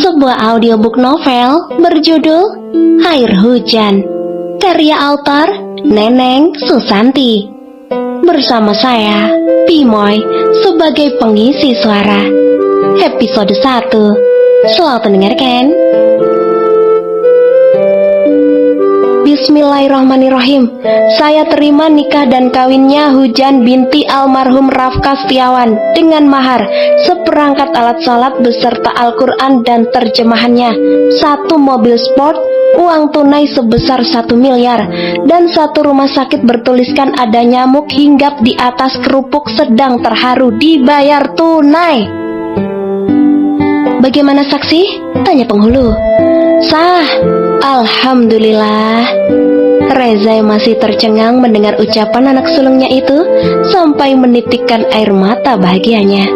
sebuah audiobook novel berjudul Air Hujan, karya author Neneng Susanti. Bersama saya, Pimoy, sebagai pengisi suara. Episode 1. Selamat mendengarkan. Bismillahirrahmanirrahim. Saya terima nikah dan kawinnya Hujan binti almarhum Rafka Setiawan dengan mahar seperangkat alat salat beserta Al-Quran dan terjemahannya, 1 mobil sport, uang tunai sebesar 1 miliar, dan 1 rumah sakit bertuliskan ada nyamuk hinggap di atas kerupuk sedang terharu dibayar tunai. Bagaimana saksi? Tanya penghulu. Sah. Alhamdulillah. Reza yang masih tercengang mendengar ucapan anak sulungnya itu sampai menitikkan air mata bahagianya.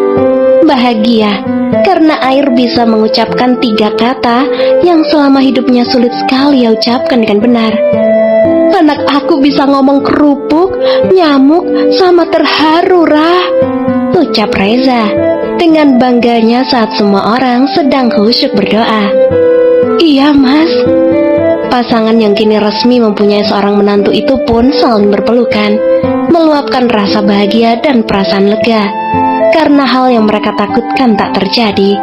Bahagia karena air bisa mengucapkan 3 kata yang selama hidupnya sulit sekali ia ucapkan dengan benar. Anak aku bisa ngomong kerupuk, nyamuk, sama terharu, Rah, ucap Reza dengan bangganya saat semua orang sedang khusyuk berdoa. Iya, Mas. Pasangan yang kini resmi mempunyai seorang menantu itu pun saling berpelukan, meluapkan rasa bahagia dan perasaan lega karena hal yang mereka takutkan tak terjadi.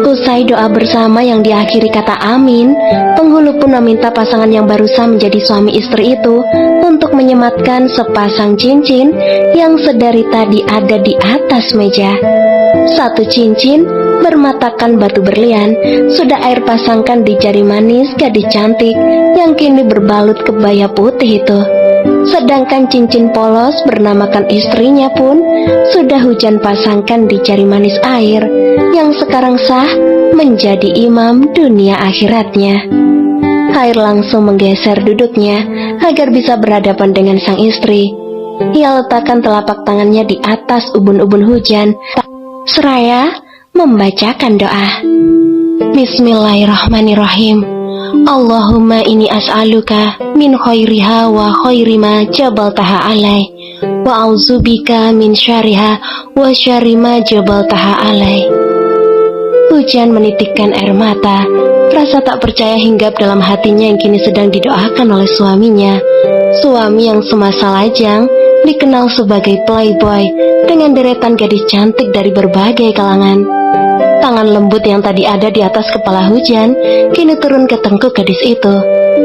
Usai doa bersama yang diakhiri kata amin, penghulu pun meminta pasangan yang barusan menjadi suami istri itu untuk menyematkan sepasang cincin yang sedari tadi ada di atas meja. 1 cincin bermatakan batu berlian sudah air pasangkan di jari manis gadis cantik yang kini berbalut kebaya putih itu. Sedangkan cincin polos bernamakan istrinya pun sudah Hujan pasangkan di jari manis air yang sekarang sah menjadi imam dunia akhiratnya. Air langsung menggeser duduknya agar bisa berhadapan dengan sang istri. Ia letakkan telapak tangannya di atas ubun-ubun Hujan seraya membacakan doa. Bismillahirrahmanirrahim. Allahumma inni as'aluka min khairiha wa khairi ma jabaltaha alai, wa a'udzubika min syarriha wa syarri ma jabaltaha alai. Hujan menitikkan air mata. Rasa tak percaya hinggap dalam hatinya yang kini sedang didoakan oleh suaminya. Suami yang semasa lajang dikenal sebagai playboy dengan deretan gadis cantik dari berbagai kalangan. Tangan lembut yang tadi ada di atas kepala Hujan kini turun ke tengkuk gadis itu.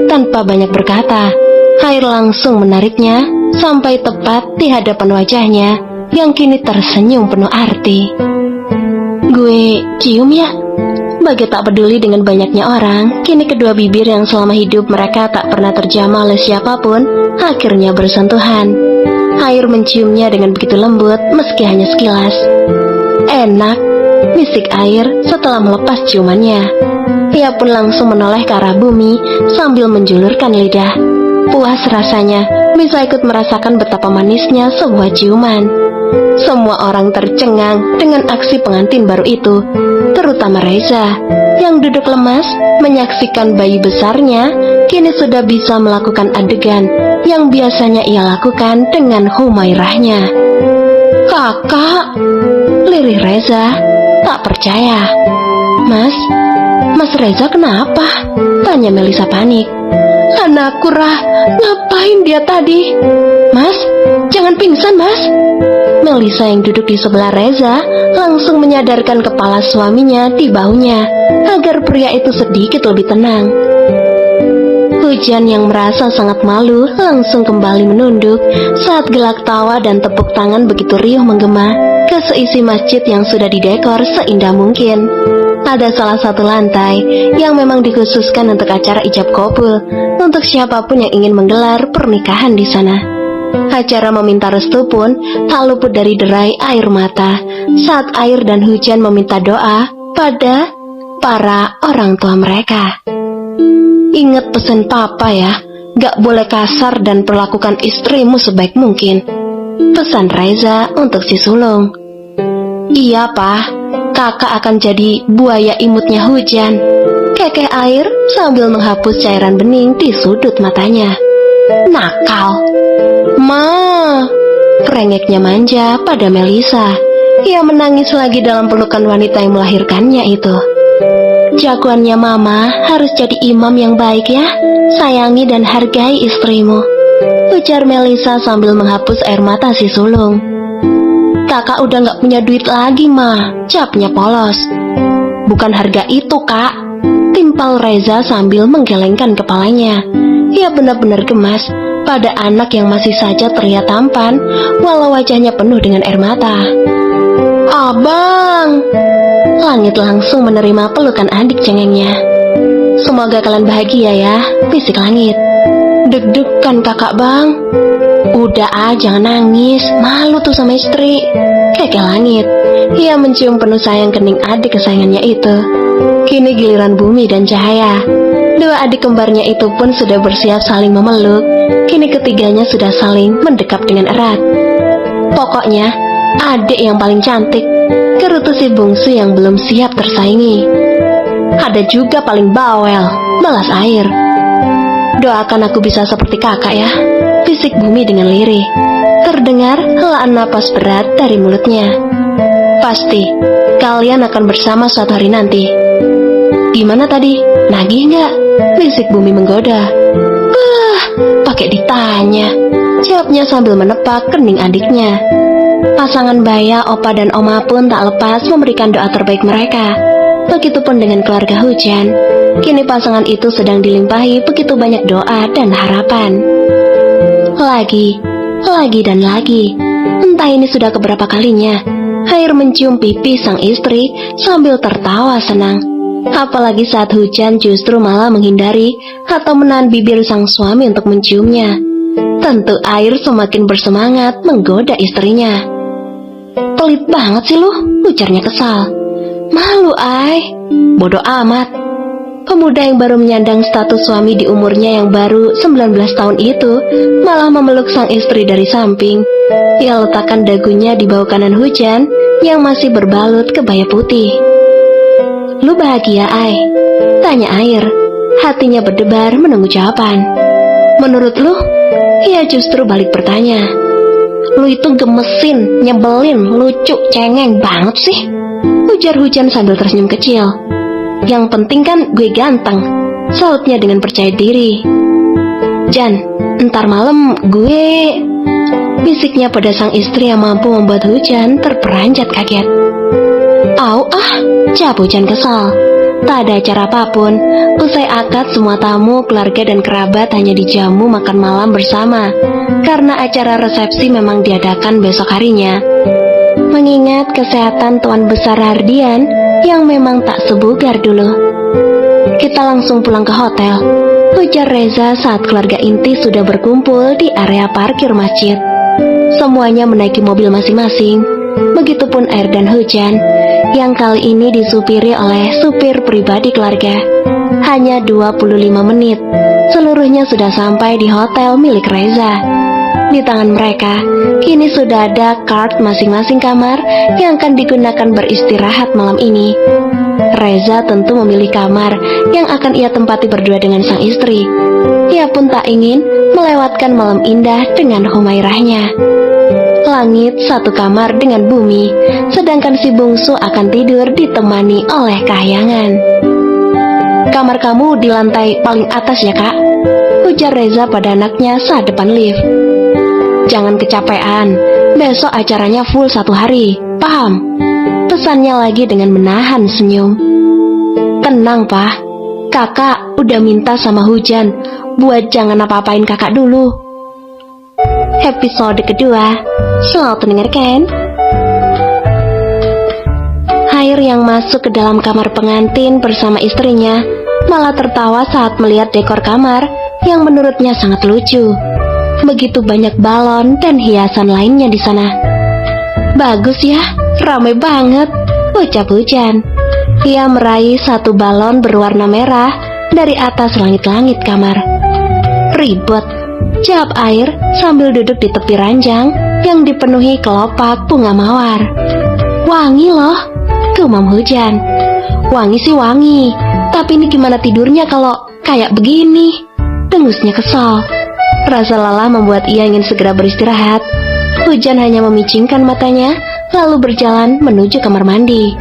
Tanpa banyak berkata, air langsung menariknya sampai tepat di hadapan wajahnya yang kini tersenyum penuh arti. Gue cium ya? Bagi tak peduli dengan banyaknya orang, kini kedua bibir yang selama hidup mereka tak pernah terjamah oleh siapapun akhirnya bersentuhan. Air menciumnya dengan begitu lembut meski hanya sekilas. Enak, bisik air setelah melepas ciumannya. Ia pun langsung menoleh ke arah bumi sambil menjulurkan lidah. Puas rasanya bisa ikut merasakan betapa manisnya sebuah ciuman. Semua orang tercengang dengan aksi pengantin baru itu, terutama Reza yang duduk lemas menyaksikan bayi besarnya kini sudah bisa melakukan adegan yang biasanya ia lakukan dengan Humairahnya. Kakak, lirih Reza tak percaya. Mas Reza kenapa? Tanya Melisa panik. Anakku, Rah, ngapain dia tadi? Mas, jangan pingsan, Mas. Melisa yang duduk di sebelah Reza langsung menyadarkan kepala suaminya di bahunya agar pria itu sedikit lebih tenang. Hujan yang merasa sangat malu langsung kembali menunduk saat gelak tawa dan tepuk tangan begitu riuh menggema ke seisi masjid yang sudah didekor seindah mungkin. Ada salah satu lantai yang memang dikhususkan untuk acara ijab kabul untuk siapapun yang ingin menggelar pernikahan di sana. Acara meminta restu pun tak luput dari derai air mata saat Air dan Hujan meminta doa pada para orang tua mereka. Ingat pesan papa ya, gak boleh kasar dan perlakukan istrimu sebaik mungkin, pesan Reza untuk si sulung. Iya pak, kakak akan jadi buaya imutnya Hujan, kekeh Air sambil menghapus cairan bening di sudut matanya. Nakal. Ma, rengeknya manja pada Melisa. Ia menangis lagi dalam pelukan wanita yang melahirkannya itu. Jagoannya mama harus jadi imam yang baik ya. Sayangi dan hargai istrimu, ujar Melisa sambil menghapus air mata si sulung. Kakak udah gak punya duit lagi, Ma, jawabnya polos. Bukan harga itu, Kak, timpal Reza sambil menggelengkan kepalanya. Ia benar-benar gemas pada anak yang masih saja terlihat tampan, walau wajahnya penuh dengan air mata. Abang! Langit langsung menerima pelukan adik cengengnya. Semoga kalian bahagia ya, bisik Langit. Deg-degan kakak bang. Udah jangan nangis, malu tuh sama istri, keke Langit. Ia mencium penuh sayang kening adik kesayangannya itu. Kini giliran Bumi dan Cahaya. Dua adik kembarnya itu pun sudah bersiap saling memeluk. Kini ketiganya sudah saling mendekap dengan erat. Pokoknya adik yang paling cantik, kerutu si bungsu yang belum siap tersaingi. Ada juga paling bawel, balas air. Doakan aku bisa seperti kakak ya, bisik Bumi dengan lirih. Terdengar helaan napas berat dari mulutnya. Pasti kalian akan bersama suatu hari nanti. Gimana tadi? Nagih nggak? Bisik Bumi menggoda. Pakai ditanya, jawabnya sambil menepak kening adiknya. Pasangan Baya, Opa dan Oma pun tak lepas memberikan doa terbaik mereka. Begitupun dengan keluarga Hujan. Kini pasangan itu sedang dilimpahi begitu banyak doa dan harapan. Lagi dan lagi. Entah ini sudah keberapa kalinya Air mencium pipi sang istri sambil tertawa senang. Apalagi saat Hujan justru malah menghindari atau menahan bibir sang suami untuk menciumnya. Tentu Air semakin bersemangat menggoda istrinya. Pelit banget sih lu, ujarnya kesal. Malu bodoh amat. Pemuda yang baru menyandang status suami di umurnya yang baru 19 tahun itu malah memeluk sang istri dari samping. Ia letakkan dagunya di bawah kanan Hujan yang masih berbalut kebaya putih. Lu bahagia, tanya Air. Hatinya berdebar menunggu jawaban. Menurut lu? Ia justru balik bertanya. Lu itu gemesin, nyebelin, lucu, cengeng banget sih, ujar Hujan sambil tersenyum kecil. Yang penting kan gue ganteng, sautnya dengan percaya diri. Jan, ntar malam gue... bisiknya pada sang istri yang mampu membuat Hujan terperanjat kaget. Jawab Hujan kesal. Tak ada acara apapun. Usai akad, semua tamu, keluarga dan kerabat hanya dijamu makan malam bersama, karena acara resepsi memang diadakan besok harinya. Mengingat kesehatan Tuan Besar Hardian yang memang tak sebugar dulu. Kita langsung pulang ke hotel, ujar Reza saat keluarga inti sudah berkumpul di area parkir masjid. Semuanya menaiki mobil masing-masing. Begitupun Air dan Hujan, yang kali ini disupiri oleh supir pribadi keluarga. Hanya 25 menit, seluruhnya sudah sampai di hotel milik Reza. Di tangan mereka, kini sudah ada kartu masing-masing kamar yang akan digunakan beristirahat malam ini. Reza tentu memilih kamar yang akan ia tempati berdua dengan sang istri. Ia pun tak ingin melewatkan malam indah dengan Humairahnya. Langit satu kamar dengan Bumi, sedangkan si bungsu akan tidur ditemani oleh Kahyangan. Kamar kamu di lantai paling atas ya kak, ujar Reza pada anaknya saat depan lift. Jangan kecapean, besok acaranya full 1 hari, paham? Pesannya lagi dengan menahan senyum. Tenang pak, kakak udah minta sama Hujan buat jangan apa-apain kakak dulu. Episode kedua, selamat mendengarkan. Air yang masuk ke dalam kamar pengantin bersama istrinya malah tertawa saat melihat dekor kamar yang menurutnya sangat lucu. Begitu banyak balon dan hiasan lainnya di sana. Bagus ya, ramai banget, ucap Hujan. Ia meraih satu balon berwarna merah dari atas langit-langit kamar. Ribet, jawab Air sambil duduk di tepi ranjang yang dipenuhi kelopak bunga mawar. Wangi loh, gumam Hujan. Wangi sih wangi, tapi ini gimana tidurnya kalau kayak begini? Dengusnya kesal. Rasa lelah membuat ia ingin segera beristirahat. Hujan hanya memicingkan matanya, lalu berjalan menuju kamar mandi.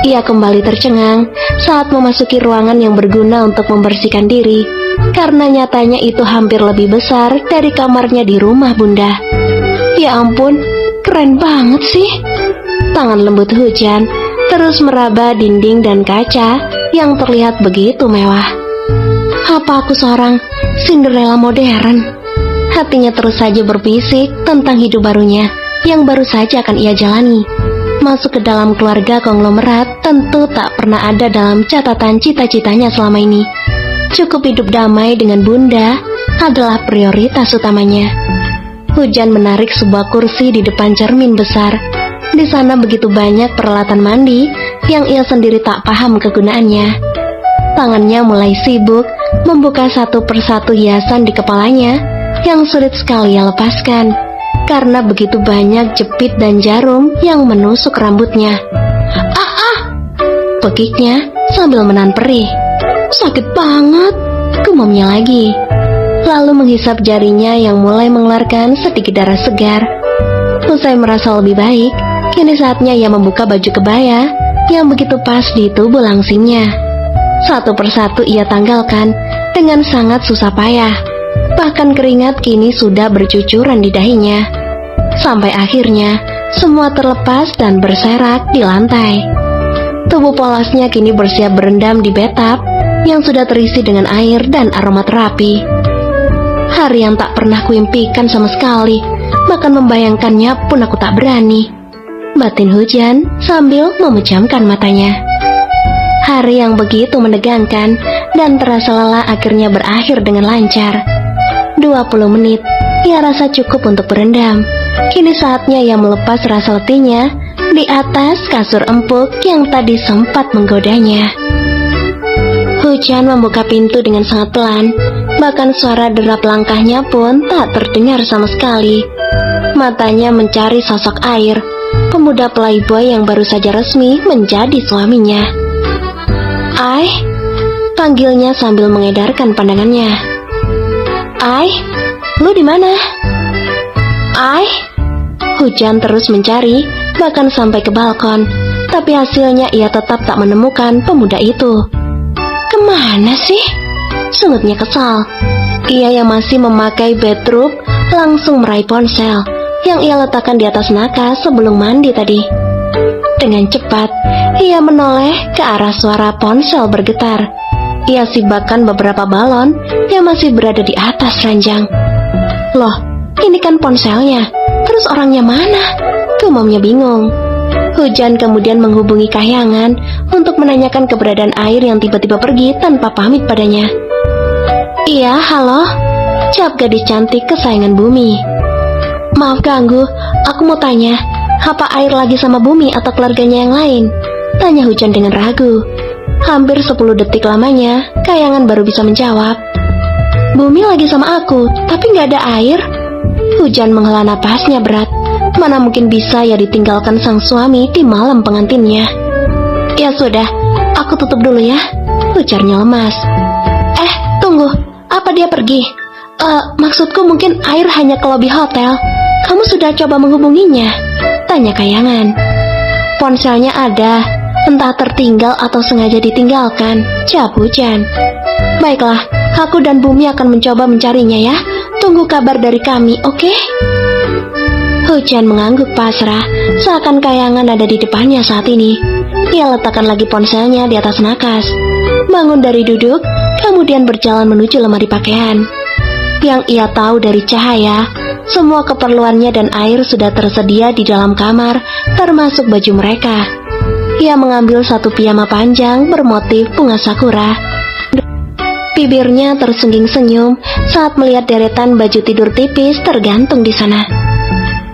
Ia kembali tercengang saat memasuki ruangan yang berguna untuk membersihkan diri, karena nyatanya itu hampir lebih besar dari kamarnya di rumah Bunda. Ya ampun, keren banget sih. Tangan lembut Hujan terus meraba dinding dan kaca yang terlihat begitu mewah. Apa aku seorang Cinderella modern? Hatinya terus saja berbisik tentang hidup barunya yang baru saja akan ia jalani. Masuk ke dalam keluarga konglomerat tentu tak pernah ada dalam catatan cita-citanya selama ini. Cukup hidup damai dengan Bunda adalah prioritas utamanya. Hujan menarik sebuah kursi di depan cermin besar. Di sana begitu banyak peralatan mandi yang ia sendiri tak paham kegunaannya. Tangannya mulai sibuk membuka satu persatu hiasan di kepalanya yang sulit sekali ia lepaskan karena begitu banyak jepit dan jarum yang menusuk rambutnya. Pekiknya sambil menahan perih. Sakit banget, gumamnya lagi. Lalu menghisap jarinya yang mulai mengeluarkan sedikit darah segar. Usai merasa lebih baik, kini saatnya ia membuka baju kebaya yang begitu pas di tubuh langsingnya. Satu persatu ia tanggalkan dengan sangat susah payah. Bahkan keringat kini sudah bercucuran di dahinya. Sampai akhirnya semua terlepas dan berserak di lantai. Tubuh polosnya kini bersiap berendam di bathtub yang sudah terisi dengan air dan aroma terapi. Hari yang tak pernah kuimpikan sama sekali, bahkan membayangkannya pun aku tak berani. Batin Hujan sambil memejamkan matanya. Hari yang begitu menegangkan dan terasa lelah akhirnya berakhir dengan lancar. 20 menit, ia rasa cukup untuk berendam. Kini saatnya ia melepas rasa letihnya di atas kasur empuk yang tadi sempat menggodanya. Hujan membuka pintu dengan sangat pelan, bahkan suara derap langkahnya pun tak terdengar sama sekali. Matanya mencari sosok Air, pemuda playboy yang baru saja resmi menjadi suaminya. Ai, panggilnya sambil mengedarkan pandangannya. Ai, lu di mana? Ai, Hujan terus mencari, bahkan sampai ke balkon, tapi hasilnya ia tetap tak menemukan pemuda itu. Kemana sih? Sungutnya kesal. Ia yang masih memakai bedrobe langsung meraih ponsel yang ia letakkan di atas nakas sebelum mandi tadi. Dengan cepat, ia menoleh ke arah suara ponsel bergetar. Ia sibakkan beberapa balon yang masih berada di atas ranjang. Loh, ini kan ponselnya, terus orangnya mana? Gumamnya bingung. Hujan kemudian menghubungi Kahyangan untuk menanyakan keberadaan Air yang tiba-tiba pergi tanpa pamit padanya. Iya, halo, jawab gadis cantik kesayangan Bumi. Maaf ganggu, aku mau tanya, apa Air lagi sama Bumi atau keluarganya yang lain? Tanya Hujan dengan ragu. Hampir 10 detik lamanya, Kahyangan baru bisa menjawab. Bumi lagi sama aku, tapi gak ada Air. Hujan menghela napasnya berat. Mana mungkin bisa ya ditinggalkan sang suami di malam pengantinnya. Ya sudah, aku tutup dulu ya, ujarnya lemas. Tunggu, apa dia pergi? Maksudku mungkin Air hanya ke lobi hotel. Kamu sudah coba menghubunginya? Tanya Kahyangan. Ponselnya ada, entah tertinggal atau sengaja ditinggalkan, jawab Hujan. Baiklah, aku dan Bumi akan mencoba mencarinya ya. Tunggu kabar dari kami, oke? Hujan mengangguk pasrah, seakan Kahyangan ada di depannya saat ini. Ia letakkan lagi ponselnya di atas nakas, bangun dari duduk, kemudian berjalan menuju lemari pakaian. Yang ia tahu dari cahaya, semua keperluannya dan air sudah tersedia di dalam kamar, termasuk baju mereka. Ia mengambil satu piyama panjang bermotif bunga sakura. Bibirnya tersungging senyum saat melihat deretan baju tidur tipis tergantung di sana.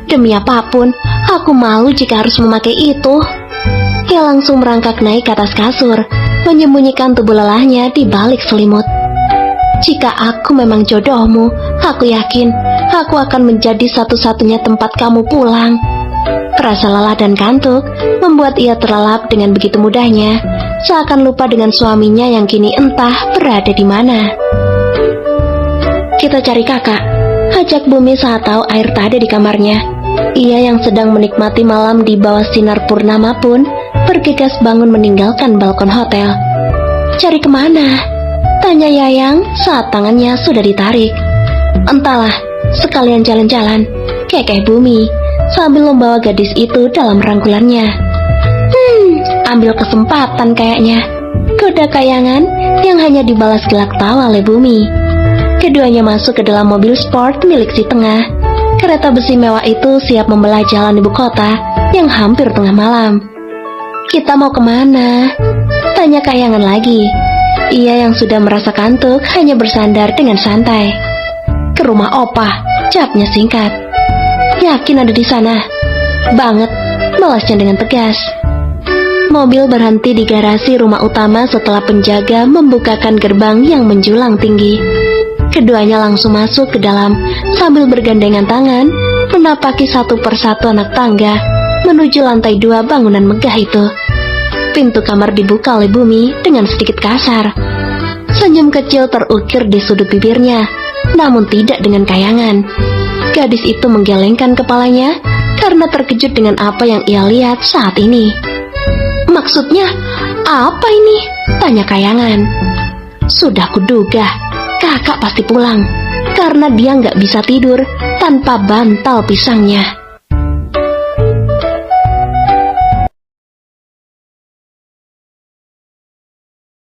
Demi apapun, aku malu jika harus memakai itu. Ia langsung merangkak naik ke atas kasur, menyembunyikan tubuh lelahnya di balik selimut. Jika aku memang jodohmu, aku yakin aku akan menjadi satu-satunya tempat kamu pulang. Rasa lelah dan kantuk membuat ia terlelap dengan begitu mudahnya, seakan lupa dengan suaminya yang kini entah berada di mana. Kita cari kakak, ajak Bumi saat tahu Air tak ada di kamarnya. Ia yang sedang menikmati malam di bawah sinar purnama pun bergegas bangun meninggalkan balkon hotel. Cari kemana? Tanya Yayang saat tangannya sudah ditarik. Entahlah, sekalian jalan-jalan, kekeh Bumi sambil membawa gadis itu dalam rangkulannya. Ambil kesempatan kayaknya. Goda Kayangan yang hanya dibalas gelak tawa oleh Bumi. Keduanya masuk ke dalam mobil sport milik si Tengah. Kereta besi mewah itu siap membelah jalan ibu kota yang hampir tengah malam. Kita mau kemana? Tanya Kayangan lagi. Ia yang sudah merasa kantuk hanya bersandar dengan santai. Ke rumah Opah, jawabnya singkat. Yakin ada di sana? Banget, balasnya dengan tegas. Mobil berhenti di garasi rumah utama setelah penjaga membukakan gerbang yang menjulang tinggi. Keduanya langsung masuk ke dalam sambil bergandengan tangan menapaki satu persatu anak tangga menuju lantai 2 bangunan megah itu. Pintu kamar dibuka oleh Bumi dengan sedikit kasar. Senyum kecil terukir di sudut bibirnya, namun tidak dengan Kayangan. Gadis itu menggelengkan kepalanya karena terkejut dengan apa yang ia lihat saat ini. Maksudnya, apa ini? Tanya Kayangan. Sudah kuduga, kakak pasti pulang, karena dia nggak bisa tidur tanpa bantal pisangnya.